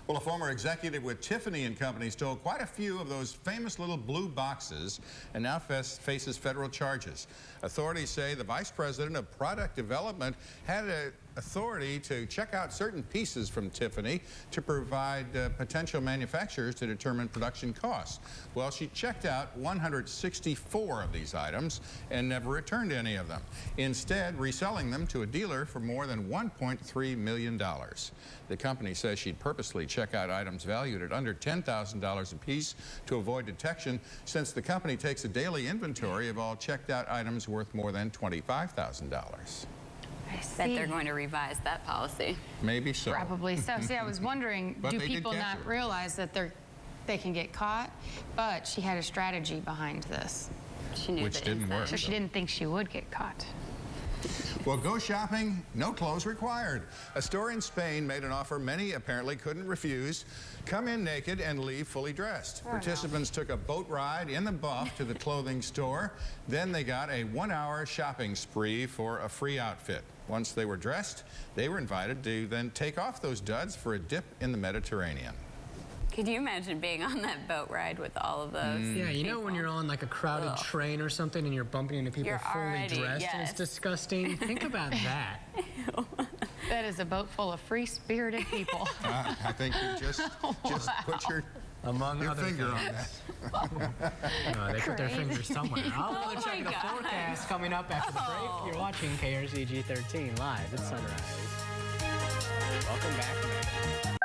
Well, a former executive with Tiffany & Company stole quite a few of those famous little blue boxes and now faces federal charges. Authorities say the vice president of product development had authority to check out certain pieces from Tiffany to provide potential manufacturers to determine production costs. Well, she checked out 164 of these items and never returned any of them, instead reselling them to a dealer for more than $1.3 million. The company says she'd purposely check out items valued at under $10,000 a piece to avoid detection, since the company takes a daily inventory of all checked out items worth more than $25,000. I bet they're going to revise that policy. Maybe so. Probably so. See, I was wondering, do people not realize that they can get caught? But she had a strategy behind this. She knew which didn't work. So she didn't think she would get caught. Well, go shopping, no clothes required. A store in Spain made an offer many apparently couldn't refuse. Come in naked and leave fully dressed. Participants took a boat ride in the Buff to the clothing store. Then they got a 1-hour shopping spree for a free outfit. Once they were dressed, they were invited to then take off those duds for a dip in the Mediterranean. Could you imagine being on that boat ride with all of those? Yeah, you know when you're on like a crowded train or something and you're bumping into people fully dressed and it's disgusting? Think about that. That is a boat full of free-spirited people. I think you just put your finger on that. No, they put their fingers somewhere. I'll go check the forecast coming up after the break. You're watching KRCG 13 live at sunrise. Welcome back.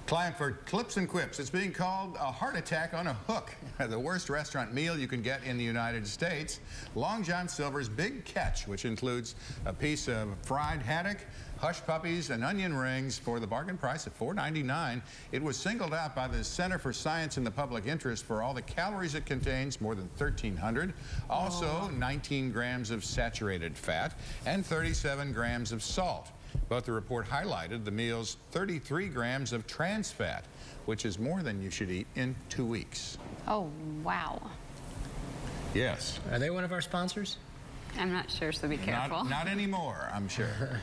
Client for Clips and Quips. It's being called a heart attack on a hook. The worst restaurant meal you can get in the United States. Long John Silver's Big Catch, which includes a piece of fried haddock, hush puppies, and onion rings for the bargain price of $4.99. It was singled out by the Center for Science in the Public Interest for all the calories it contains, more than 1,300. Also, 19 grams of saturated fat and 37 grams of salt. But the report highlighted the meal's 33 grams of trans fat, which is more than you should eat in 2 weeks. Oh, wow. Yes. Are they one of our sponsors? I'm not sure, so be careful. Not anymore, I'm sure.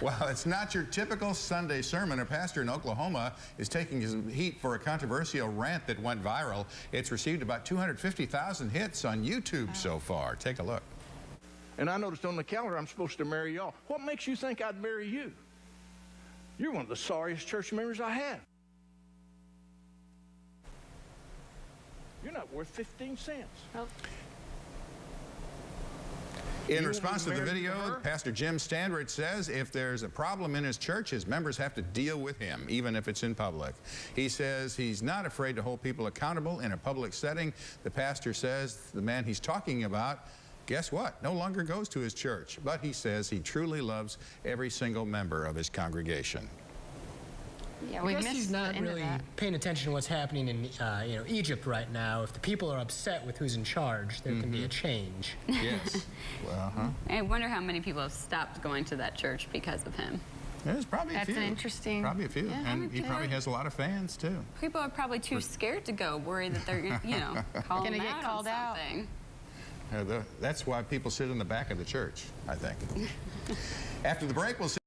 Well, it's not your typical Sunday sermon. A pastor in Oklahoma is taking his heat for a controversial rant that went viral. It's received about 250,000 hits on YouTube so far. Take a look. And I noticed on the calendar I'm supposed to marry y'all. What makes you think I'd marry you? You're one of the sorriest church members I have. You're not worth 15 cents. Nope. In response to the video, Pastor Jim Standridge says if there's a problem in his church, his members have to deal with him, even if it's in public. He says he's not afraid to hold people accountable in a public setting. The pastor says the man he's talking about, guess what? No longer goes to his church, but he says he truly loves every single member of his congregation. Yeah, I guess he's not really paying attention to what's happening in Egypt right now. If the people are upset with who's in charge, there can be a change. Yes. Well, I wonder how many people have stopped going to that church because of him. There's probably a few. That's an interesting... Probably a few. Yeah, and he probably has a lot of fans, too. People are probably too scared to go, worried that they're, going to get called out. That's why people sit in the back of the church, I think. After the break, we'll see.